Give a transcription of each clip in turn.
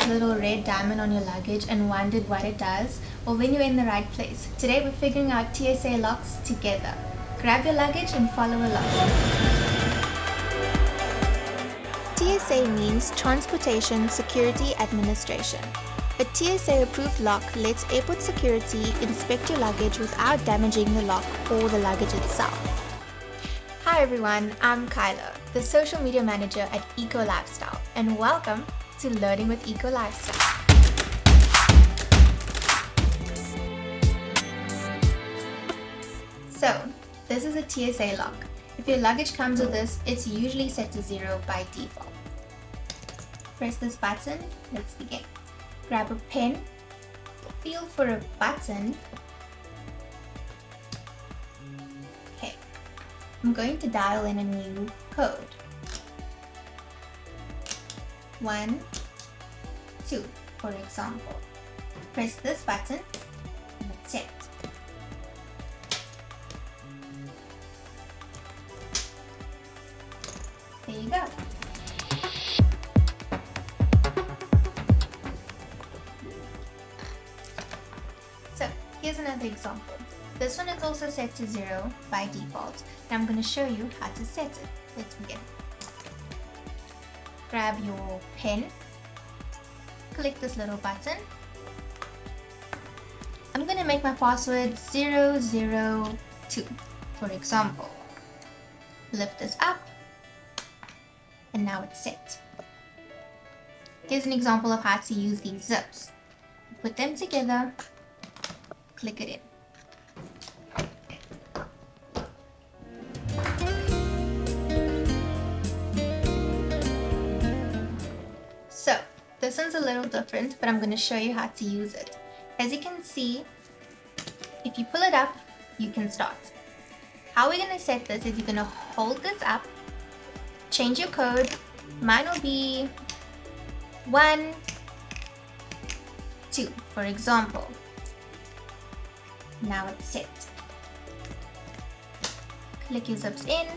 little red diamond on your luggage and wondered what it does? Well, then you're in the right place. Today we're figuring out TSA locks together. Grab your luggage and follow along. TSA means Transportation Security Administration. A TSA-approved lock lets airport security inspect your luggage without damaging the lock or the luggage itself. Hi everyone, I'm Cyla, the social media manager at Eco Lifestyle, and welcome to Learning with Eco Lifestyle. So, this is a TSA lock. If your luggage comes with this, it's usually set to 0 by default. Press this button, let's begin. Grab a pen, feel for a button. Okay, I'm going to dial in a new code. 1, 2, for example. Press this button and it's set. There you go. So here's another example. This one is also set to 0 by default, and I'm going to show you how to set it. Let's begin. Grab your pen, click this little button. I'm going to make my password 002, for example. Lift this up, and now it's set. Here's an example of how to use these zips. Put them together, click it in. So, this one's a little different, but I'm going to show you how to use it. As you can see, if you pull it up, you can start. How we're going to set this is you're going to hold this up, change your code. Mine will be 1, 2, for example. Now it's set. Click your zips in.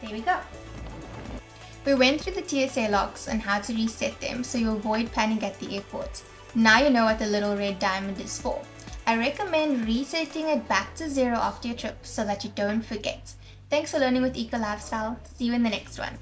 There we go. We went through the TSA locks and how to reset them so you avoid panic at the airport. Now you know what the little red diamond is for. I recommend resetting it back to 0 after your trip so that you don't forget. Thanks for learning with Eco Lifestyle. See you in the next one.